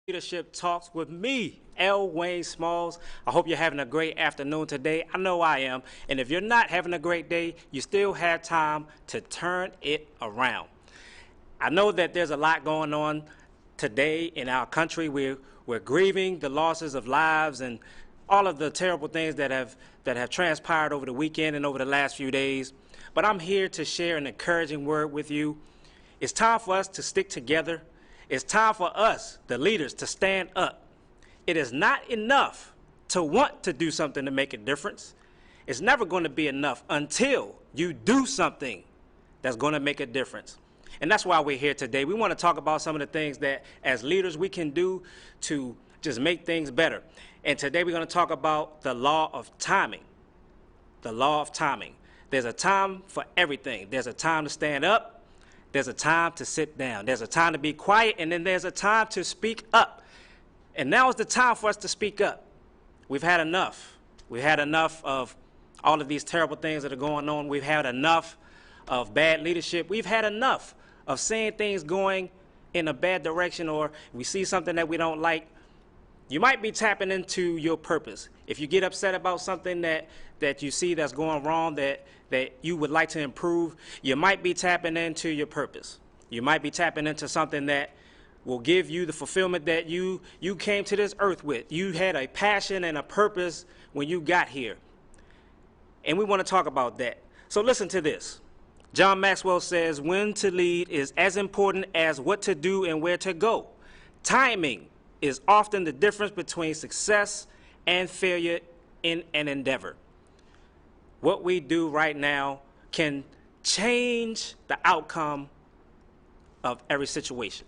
Leadership Talks with me, L. Wayne Smalls. I hope you're having a great afternoon today. I know I am. And if you're not having a great day, you still have time to turn it around. I know that there's a lot going on today in our country. We're grieving the losses of lives and all of the terrible things that have transpired over the weekend and over the last few days. But I'm here to share an encouraging word with you. It's time for us to stick together. It's time for us, the leaders, to stand up. It is not enough to want to do something to make a difference. It's never going to be enough until you do something that's going to make a difference. And that's why we're here today. We want to talk about some of the things that as leaders we can do to just make things better. And today we're going to talk about the law of timing. The law of timing. There's a time for everything. There's a time to stand up. There's a time to sit down. There's a time to be quiet, and then there's a time to speak up. And now is the time for us to speak up. We've had enough. We've had enough of all of these terrible things that are going on. We've had enough of bad leadership. We've had enough of seeing things going in a bad direction, or we see something that we don't like. You might be tapping into your purpose. If you get upset about something that you see that's going wrong, that you would like to improve, you might be tapping into your purpose. You might be tapping into something that will give you the fulfillment that you came to this earth with. You had a passion and a purpose when you got here. And we want to talk about that. So listen to this. John Maxwell says, when to lead is as important as what to do and where to go. Timing is often the difference between success and failure in an endeavor. What we do right now can change the outcome of every situation.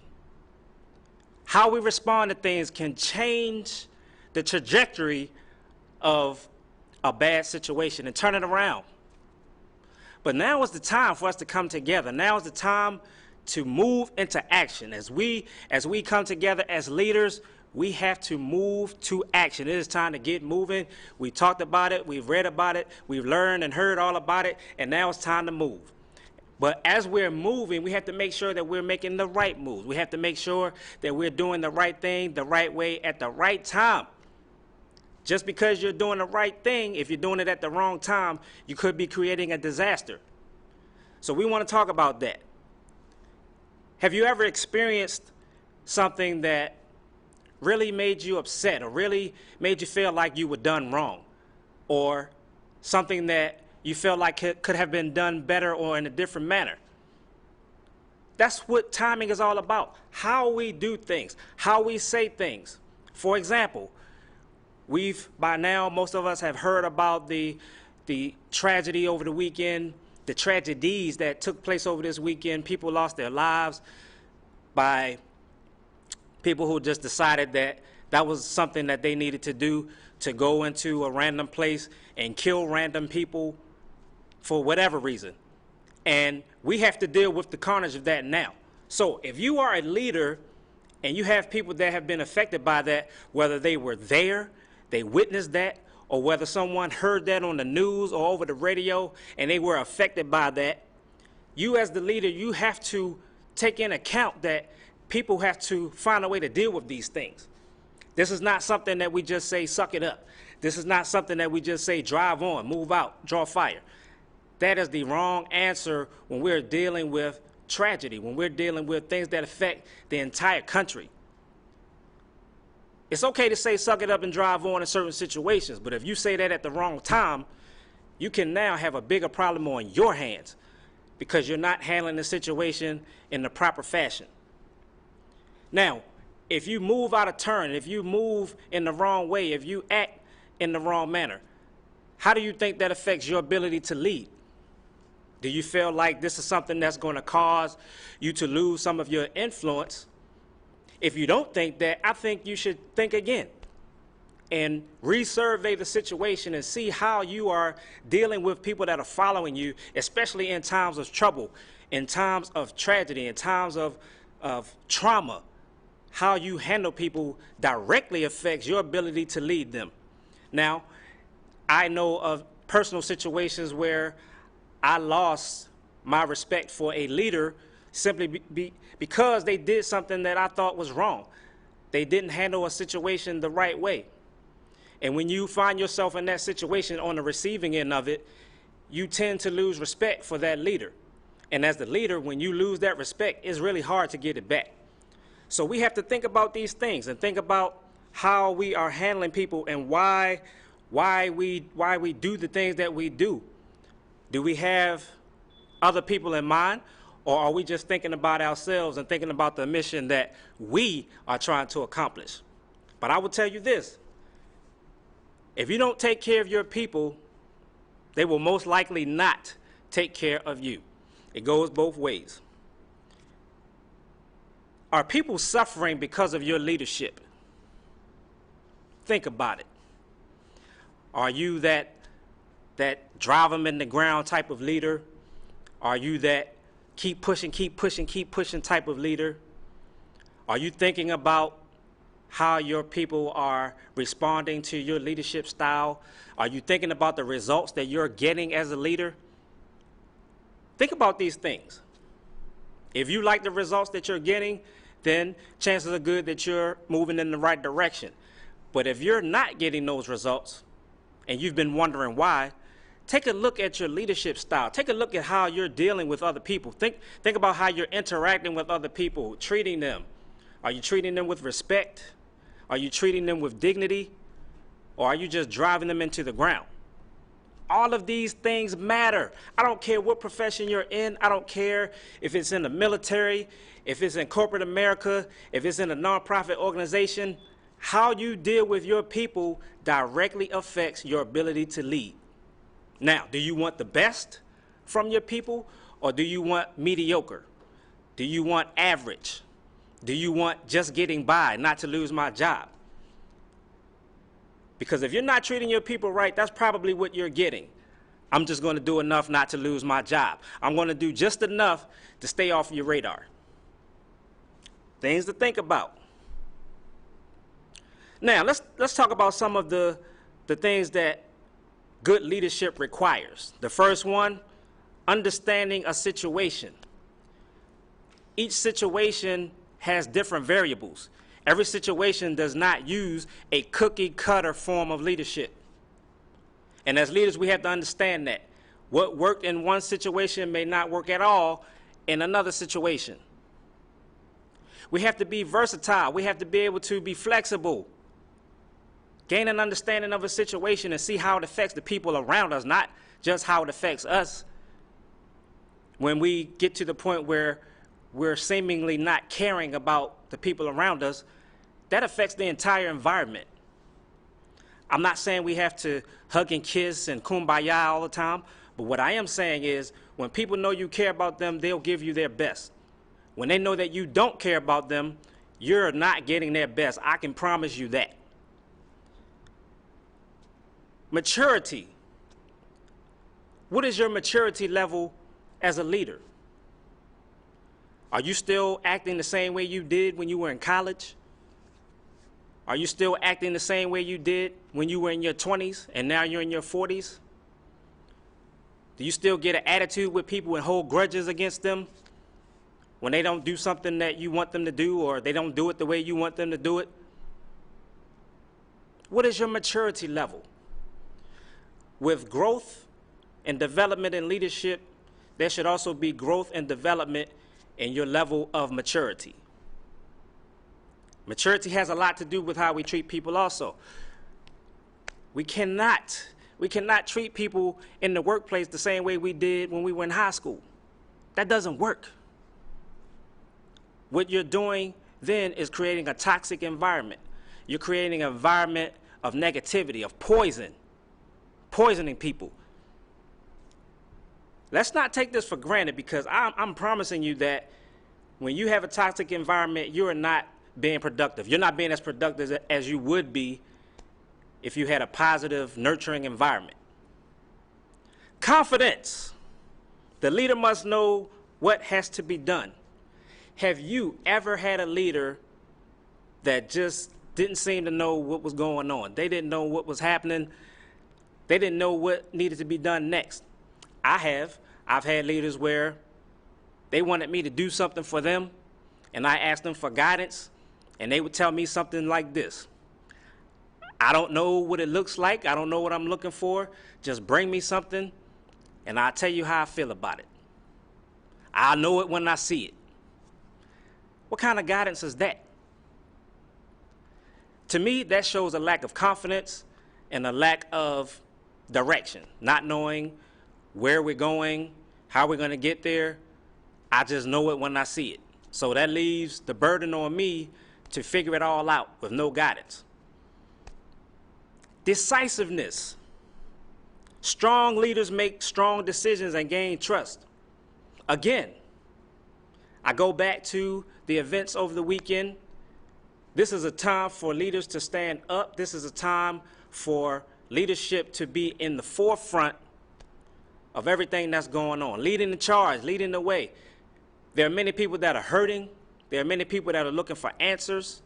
How we respond to things can change the trajectory of a bad situation and turn it around. But now is the time for us to come together. Now is the time to move into action. As we come together as leaders, we have to move to action. It is time to get moving. We talked about it. We've read about it. We've learned and heard all about it. And now it's time to move. But as we're moving, we have to make sure that we're making the right moves. We have to make sure that we're doing the right thing the right way at the right time. Just because you're doing the right thing, if you're doing it at the wrong time, you could be creating a disaster. So we want to talk about that. Have you ever experienced something that really made you upset or really made you feel like you were done wrong, or something that you felt like could have been done better or in a different manner? That's what timing is all about. How we do things, how we say things. For example, by now, most of us have heard about the tragedy over the weekend, the tragedies that took place over this weekend. People lost their lives by people who just decided that was something that they needed to do, to go into a random place and kill random people for whatever reason. And we have to deal with the carnage of that now. So if you are a leader and you have people that have been affected by that, whether they were there, they witnessed that, or whether someone heard that on the news or over the radio and they were affected by that, you as the leader, you have to take in account that people have to find a way to deal with these things. This is not something that we just say, suck it up. This is not something that we just say, drive on, move out, draw fire. That is the wrong answer when we're dealing with tragedy, when we're dealing with things that affect the entire country. It's okay to say suck it up and drive on in certain situations, but if you say that at the wrong time, you can now have a bigger problem on your hands because you're not handling the situation in the proper fashion. Now, if you move out of turn, if you move in the wrong way, if you act in the wrong manner, how do you think that affects your ability to lead? Do you feel like this is something that's going to cause you to lose some of your influence? If you don't think that, I think you should think again and resurvey the situation and see how you are dealing with people that are following you, especially in times of trouble, in times of tragedy, in times of trauma. How you handle people directly affects your ability to lead them. Now, I know of personal situations where I lost my respect for a leader simply because they did something that I thought was wrong. they didn't handle a situation the right way. And when you find yourself in that situation on the receiving end of it, you tend to lose respect for that leader. And as the leader, when you lose that respect, it's really hard to get it back. So we have to think about these things and think about how we are handling people and why we do the things that we do. Do we have other people in mind, or are we just thinking about ourselves and thinking about the mission that we are trying to accomplish? But I will tell you this: if you don't take care of your people, they will most likely not take care of you. It goes both ways. Are people suffering because of your leadership? Think about it. Are you that drive them in the ground type of leader? Are you that keep pushing type of leader? Are you thinking about how your people are responding to your leadership style? Are you thinking about the results that you're getting as a leader? Think about these things. If you like the results that you're getting, then chances are good that you're moving in the right direction. But if you're not getting those results and you've been wondering why, take a look at your leadership style. Take a look at how you're dealing with other people. Think about how you're interacting with other people, treating them. Are you treating them with respect? Are you treating them with dignity? Or are you just driving them into the ground? All of these things matter. I don't care what profession you're in. I don't care if it's in the military, if it's in corporate America, if it's in a nonprofit organization. How you deal with your people directly affects your ability to lead. Now, do you want the best from your people, or do you want mediocre? Do you want average? Do you want just getting by, not to lose my job? Because if you're not treating your people right, that's probably what you're getting. I'm just going to do enough not to lose my job. I'm going to do just enough to stay off your radar. Things to think about. Now, let's talk about some of the things that good leadership requires. The first one, understanding a situation. Each situation has different variables. Every situation does not use a cookie-cutter form of leadership. And as leaders, we have to understand that. What worked in one situation may not work at all in another situation. We have to be versatile. We have to be able to be flexible. Gain an understanding of a situation and see how it affects the people around us, not just how it affects us. When we get to the point where we're seemingly not caring about the people around us, that affects the entire environment. I'm not saying we have to hug and kiss and kumbaya all the time, but what I am saying is when people know you care about them, they'll give you their best. When they know that you don't care about them, you're not getting their best. I can promise you that. Maturity. What is your maturity level as a leader? Are you still acting the same way you did when you were in college? Are you still acting the same way you did when you were in your 20s and now you're in your 40s? Do you still get an attitude with people and hold grudges against them when they don't do something that you want them to do, or they don't do it the way you want them to do it? What is your maturity level? With growth and development in leadership, there should also be growth and development in your level of maturity. Maturity has a lot to do with how we treat people also. We cannot treat people in the workplace the same way we did when we were in high school. That doesn't work. What you're doing then is creating a toxic environment. You're creating an environment of negativity, of poisoning people. Let's not take this for granted, because I'm promising you that when you have a toxic environment, you are not being productive. You're not being as productive as you would be if you had a positive, nurturing environment. Confidence. The leader must know what has to be done. Have you ever had a leader that just didn't seem to know what was going on? They didn't know what was happening. They didn't know what needed to be done next. I have. I've had leaders where they wanted me to do something for them, and I asked them for guidance, And they would tell me something like this: I don't know what it looks like. I don't know what I'm looking for. Just bring me something and I'll tell you how I feel about it. I'll know it when I see it. What kind of guidance is that? To me, that shows a lack of confidence and a lack of direction, not knowing where we're going, how we're going to get there. I just know it when I see it. So that leaves the burden on me to figure it all out with no guidance. Decisiveness. Strong leaders make strong decisions and gain trust. Again, I go back to the events over the weekend. This is a time for leaders to stand up. This is a time for leadership to be in the forefront of everything that's going on, leading the charge, leading the way. There are many people that are hurting. There are many people that are looking for answers.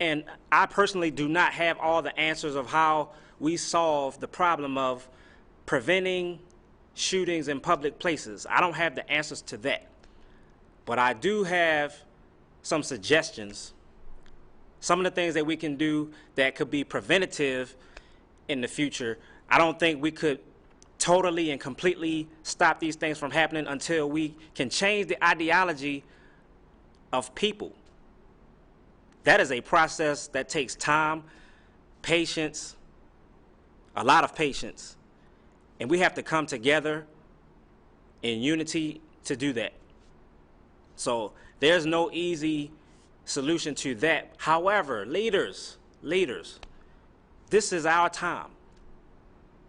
And I personally do not have all the answers of how we solve the problem of preventing shootings in public places. I don't have the answers to that. But I do have some suggestions, some of the things that we can do that could be preventative in the future. I don't think we could totally and completely stop these things from happening until we can change the ideology of people. That is a process that takes time, patience, a lot of patience, and we have to come together in unity to do that. So there's no easy solution to that. However, leaders, this is our time.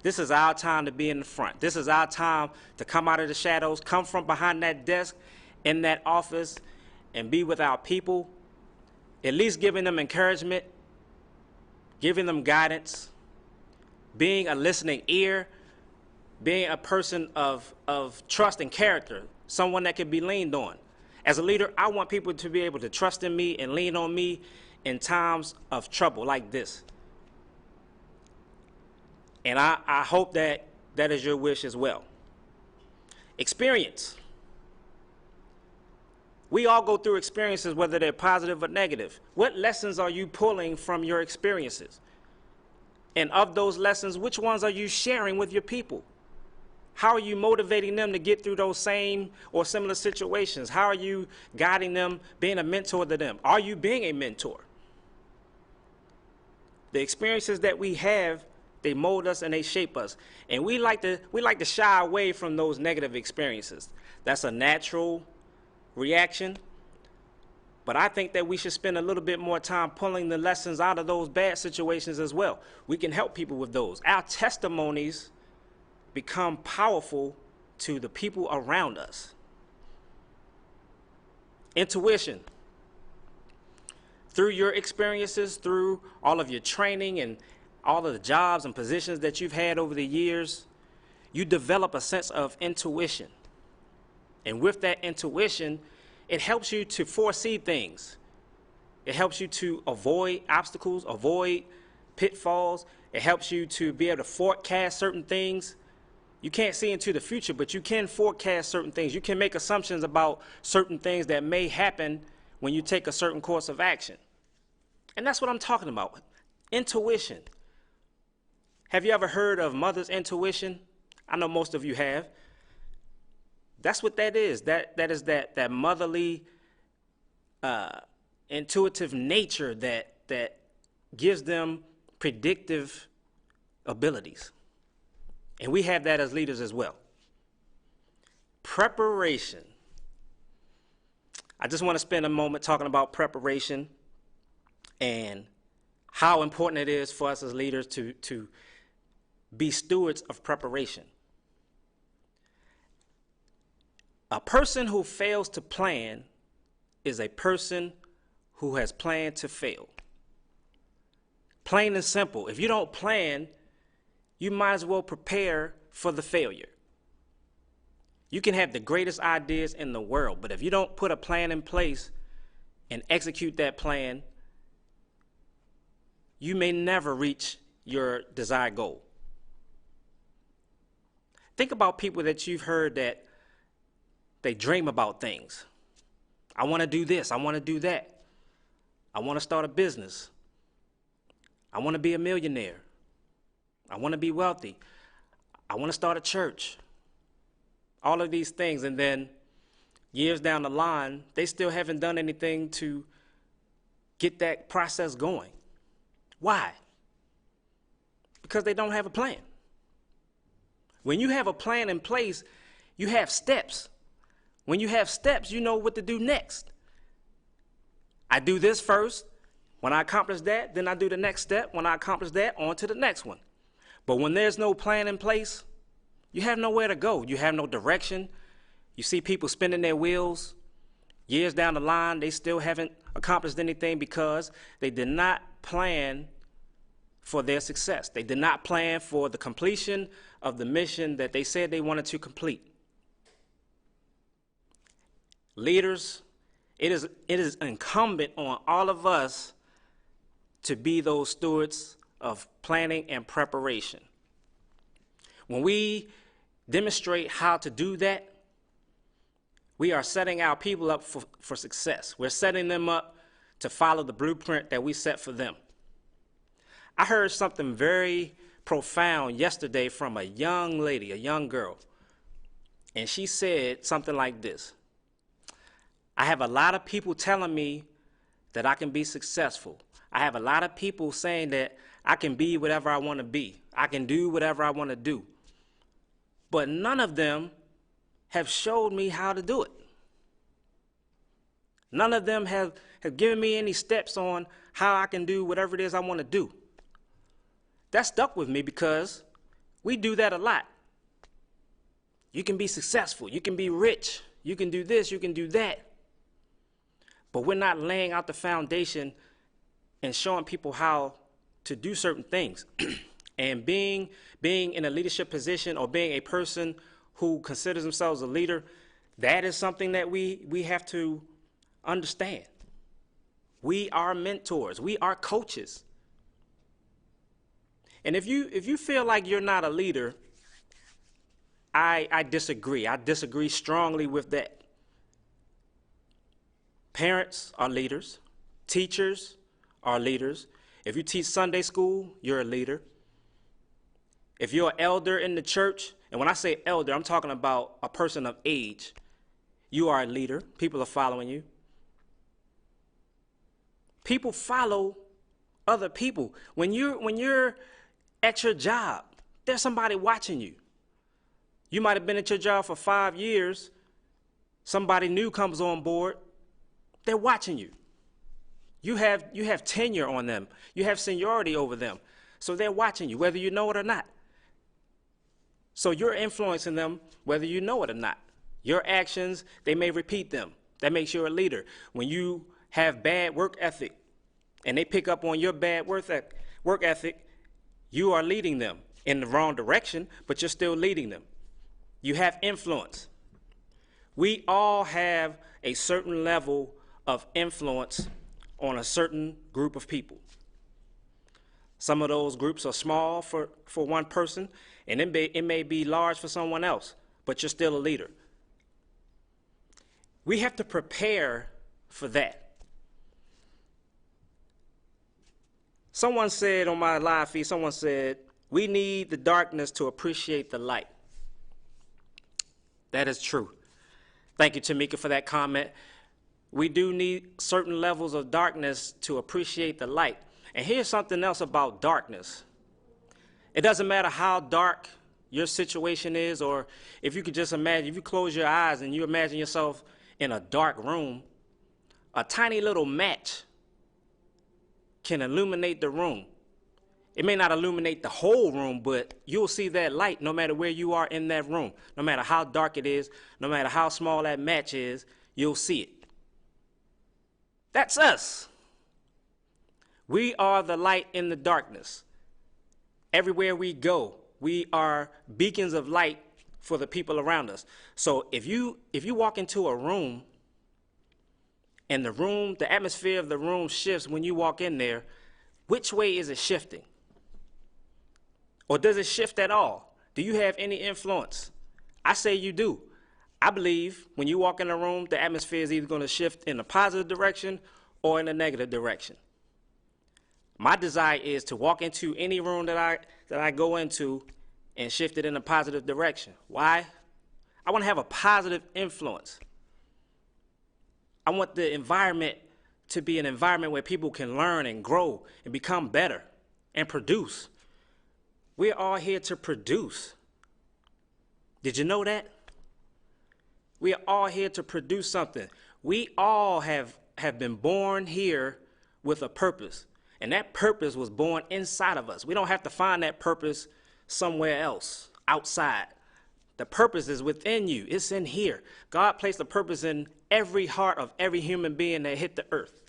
This is our time to be in the front. This is our time to come out of the shadows, come from behind that desk in that office and be with our people, at least giving them encouragement, giving them guidance, being a listening ear, being a person of trust and character, someone that can be leaned on. As a leader, I want people to be able to trust in me and lean on me in times of trouble like this. And I hope that that is your wish as well. Experience. We all go through experiences, whether they're positive or negative. What lessons are you pulling from your experiences? And of those lessons, which ones are you sharing with your people? How are you motivating them to get through those same or similar situations? How are you guiding them, being a mentor to them? Are you being a mentor? The experiences that we have, they mold us and they shape us. And we like to shy away from those negative experiences. That's a natural reaction. But I think that we should spend a little bit more time pulling the lessons out of those bad situations as well. We can help people with those. Our testimonies become powerful to the people around us. Intuition. Through your experiences, through all of your training and all of the jobs and positions that you've had over the years, you develop a sense of intuition. And with that intuition, it helps you to foresee things. It helps you to avoid obstacles, avoid pitfalls. It helps you to be able to forecast certain things. You can't see into the future, but you can forecast certain things. You can make assumptions about certain things that may happen when you take a certain course of action. And that's what I'm talking about. Intuition. Have you ever heard of mother's intuition? I know most of you have. That's what that is. That is that motherly, intuitive nature that gives them predictive abilities. And we have that as leaders as well. Preparation. I just want to spend a moment talking about preparation and how important it is for us as leaders to be stewards of preparation. A person who fails to plan is a person who has planned to fail. Plain and simple. If you don't plan, you might as well prepare for the failure. You can have the greatest ideas in the world, but if you don't put a plan in place and execute that plan, you may never reach your desired goal. Think about people that you've heard that they dream about things. I want to do this, I want to do that. I want to start a business. I want to be a millionaire. I want to be wealthy. I want to start a church. All of these things. And then years down the line, they still haven't done anything to get that process going. Why? Because they don't have a plan. When you have a plan in place, you have steps. When you have steps, you know what to do next. I do this first. When I accomplish that, then I do the next step. When I accomplish that, on to the next one. But when there's no plan in place, you have nowhere to go. You have no direction. You see people spinning their wheels. Years down the line, they still haven't accomplished anything because they did not plan for their success. They did not plan for the completion of the mission that they said they wanted to complete. Leaders, it is incumbent on all of us to be those stewards of planning and preparation. When we demonstrate how to do that, we are setting our people up for success. We're setting them up to follow the blueprint that we set for them. I heard something very profound yesterday from a young lady, a young girl, and she said something like this: I have a lot of people telling me that I can be successful. I have a lot of people saying that I can be whatever I want to be. I can do whatever I want to do. But none of them have showed me how to do it. None of them have given me any steps on how I can do whatever it is I want to do. That stuck with me because we do that a lot. You can be successful. You can be rich. You can do this. You can do that. But we're not laying out the foundation and showing people how to do certain things. And being in a leadership position or being a person who considers themselves a leader, that is something that we have to understand. We are mentors. We are coaches. And if you feel like you're not a leader, I disagree. I disagree strongly with that. Parents are leaders. Teachers are leaders. If you teach Sunday school, you're a leader. If you're an elder in the church, and when I say elder, I'm talking about a person of age, you are a leader. People are following you. People follow other people. When you're at your job, there's somebody watching you. You might have been at your job for 5 years. Somebody new comes on board. They're watching you. You have tenure on them. You have seniority over them. So they're watching you, whether you know it or not. So you're influencing them, whether you know it or not. Your actions, they may repeat them. That makes you a leader. When you have bad work ethic and they pick up on your bad work ethic, you are leading them in the wrong direction, but you're still leading them. You have influence. We all have a certain level of influence on a certain group of people. Some of those groups are small for one person, and it may be large for someone else, but you're still a leader. We have to prepare for that. Someone said on my live feed, someone said, we need the darkness to appreciate the light. That is true. Thank you, Tamika, for that comment. We do need certain levels of darkness to appreciate the light. And here's something else about darkness. It doesn't matter how dark your situation is, or if you could just imagine, if you close your eyes and you imagine yourself in a dark room, a tiny little match can illuminate the room. It may not illuminate the whole room, but you'll see that light no matter where you are in that room. No matter how dark it is, no matter how small that match is, you'll see it. That's us. We are the light in the darkness. Everywhere we go, we are beacons of light for the people around us. So if you walk into a room and the atmosphere of the room shifts when you walk in there, which way is it shifting? Or does it shift at all? Do you have any influence? I say you do. I believe when you walk in a room, the atmosphere is either going to shift in a positive direction or in a negative direction. My desire is to walk into any room that I go into and shift it in a positive direction. Why? I want to have a positive influence. I want the environment to be an environment where people can learn and grow and become better and produce. We're all here to produce. Did you know that? We are all here to produce something. We all have been born here with a purpose. And that purpose was born inside of us. We don't have to find that purpose somewhere else, outside. The purpose is within you. It's in here. God placed a purpose in every heart of every human being that hit the earth.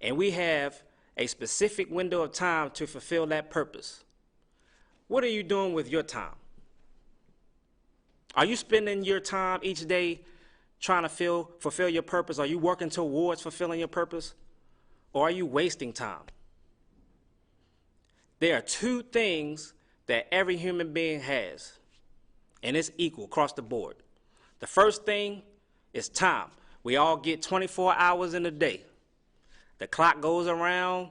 And we have a specific window of time to fulfill that purpose. What are you doing with your time? Are you spending your time each day trying to fulfill your purpose? Are you working towards fulfilling your purpose? Or are you wasting time? There are two things that every human being has, and it's equal across the board. The first thing is time. We all get 24 hours in a day. The clock goes around,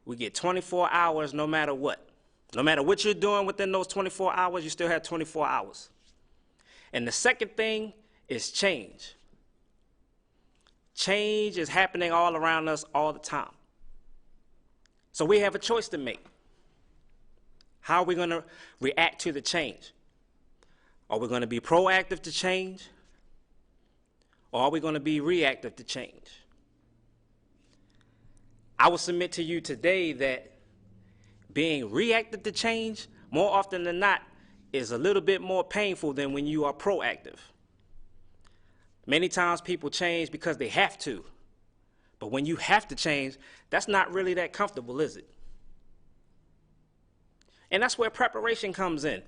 we get 24 hours no matter what. No matter what you're doing within those 24 hours, you still have 24 hours. And the second thing is change. Change is happening all around us all the time. So we have a choice to make. How are we going to react to the change? Are we going to be proactive to change? Or are we going to be reactive to change? I will submit to you today that being reactive to change, more often than not, is a little bit more painful than when you are proactive. Many times people change because they have to. But when you have to change, that's not really that comfortable, is it? And that's where preparation comes in.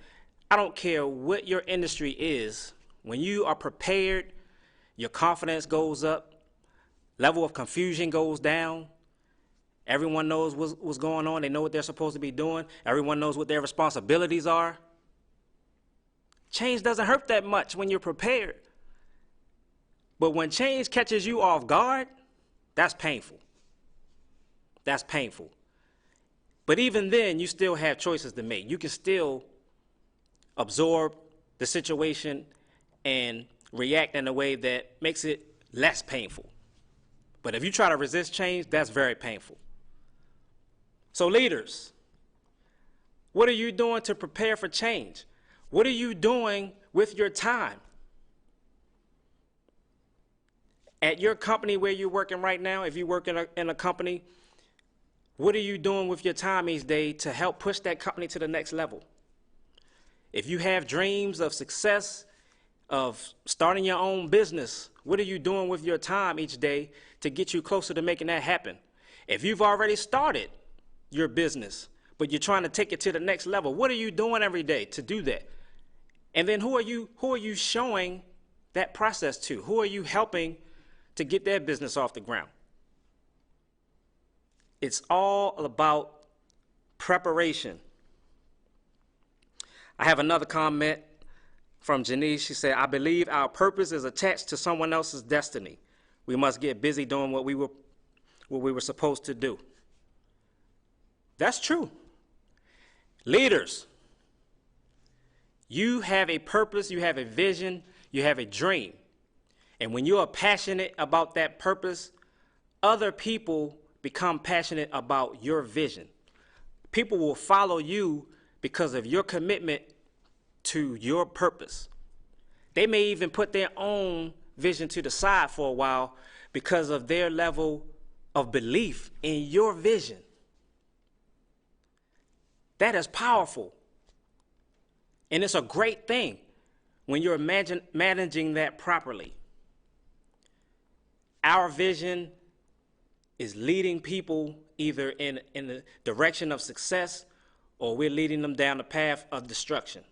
I don't care what your industry is. When you are prepared, your confidence goes up, level of confusion goes down. Everyone knows what's going on. They know what they're supposed to be doing. Everyone knows what their responsibilities are. Change doesn't hurt that much when you're prepared. But when change catches you off guard, that's painful. That's painful. But even then, you still have choices to make. You can still absorb the situation and react in a way that makes it less painful. But if you try to resist change, that's very painful. So leaders, what are you doing to prepare for change? What are you doing with your time? At your company where you're working right now, if you work in a company, what are you doing with your time each day to help push that company to the next level? If you have dreams of success, of starting your own business, what are you doing with your time each day to get you closer to making that happen? If you've already started your business, but you're trying to take it to the next level, what are you doing every day to do that? And then who are you showing that process to? Who are you helping to get their business off the ground? It's all about preparation. I have another comment from Janice. She said, I believe our purpose is attached to someone else's destiny. We must get busy doing what we were supposed to do. That's true. Leaders, you have a purpose, you have a vision, you have a dream. And when you are passionate about that purpose, other people become passionate about your vision. People will follow you because of your commitment to your purpose. They may even put their own vision to the side for a while because of their level of belief in your vision. That is powerful. And it's a great thing when you're managing that properly. Our vision is leading people either in the direction of success or we're leading them down the path of destruction.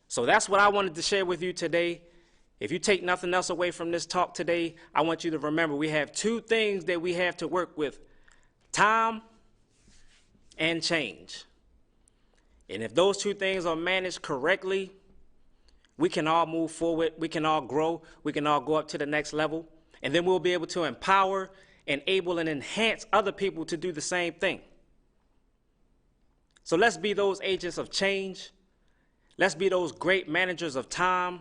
So that's what I wanted to share with you today. If you take nothing else away from this talk today, I want you to remember we have two things that we have to work with: time and change. And if those two things are managed correctly, we can all move forward, we can all grow, we can all go up to the next level. And then we'll be able to empower, enable, and enhance other people to do the same thing. So let's be those agents of change. Let's be those great managers of time.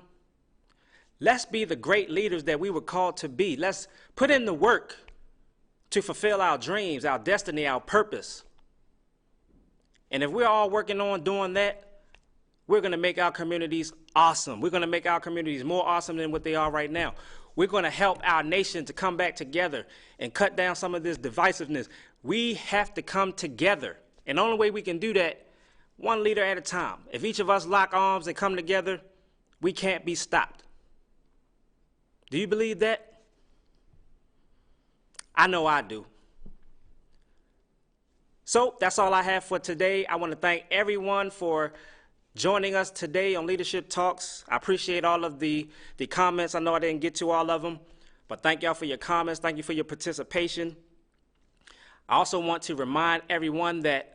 Let's be the great leaders that we were called to be. Let's put in the work to fulfill our dreams, our destiny, our purpose. And if we're all working on doing that, we're going to make our communities awesome. We're going to make our communities more awesome than what they are right now. We're going to help our nation to come back together and cut down some of this divisiveness. We have to come together. And the only way we can do that, one leader at a time. If each of us lock arms and come together, we can't be stopped. Do you believe that? I know I do. So that's all I have for today. I want to thank everyone for joining us today on Leadership Talks. I appreciate all of the comments. I know I didn't get to all of them, but thank y'all for your comments. Thank you for your participation. I also want to remind everyone that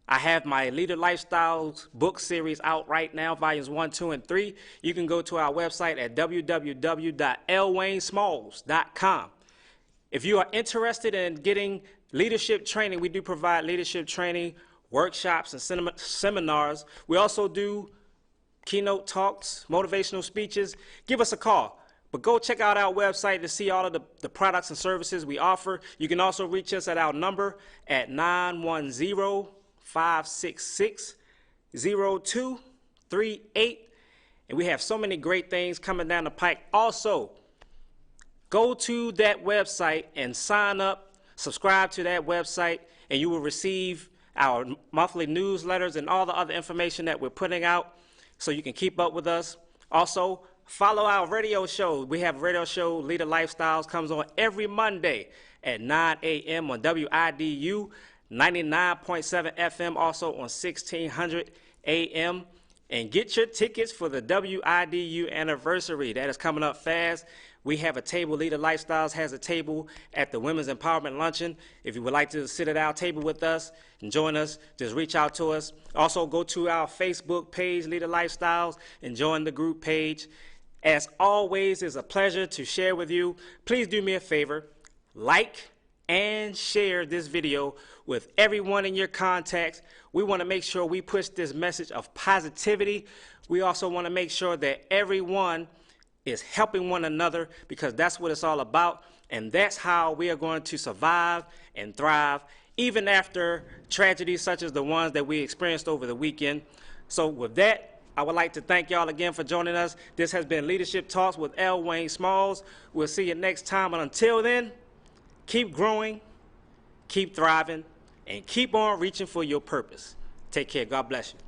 I have my Leader Lifestyles book series out right now, volumes 1, 2, and 3. You can go to our website at www.lwaynesmalls.com. If you are interested in getting leadership training, we do provide leadership training, workshops, and seminars. We also do keynote talks, motivational speeches. Give us a call. But go check out our website to see all of the products and services we offer. You can also reach us at our number at 910-566-0238. And we have so many great things coming down the pike. Also, go to that website and sign up, subscribe to that website, and you will receive our monthly newsletters and all the other information that we're putting out so you can keep up with us. Also, follow our radio show. We have a radio show, Leader Lifestyles, comes on every Monday at 9 a.m. on WIDU 99.7 FM, also on 1600 a.m. And get your tickets for the WIDU anniversary. That is coming up fast. We have a table. Leader Lifestyles has a table at the Women's Empowerment Luncheon. If you would like to sit at our table with us and join us, just reach out to us. Also, go to our Facebook page, Leader Lifestyles, and join the group page. As always, it's a pleasure to share with you. Please do me a favor, like and share this video with everyone in your contacts. We want to make sure we push this message of positivity. We also want to make sure that everyone is helping one another, because that's what it's all about, and that's how we are going to survive and thrive even after tragedies such as the ones that we experienced over the weekend. So with that, I would like to thank y'all again for joining us. This has been Leadership Talks with L. Wayne Smalls. We'll see you next time, and until then, keep growing, keep thriving, and keep on reaching for your purpose. Take care. God bless you.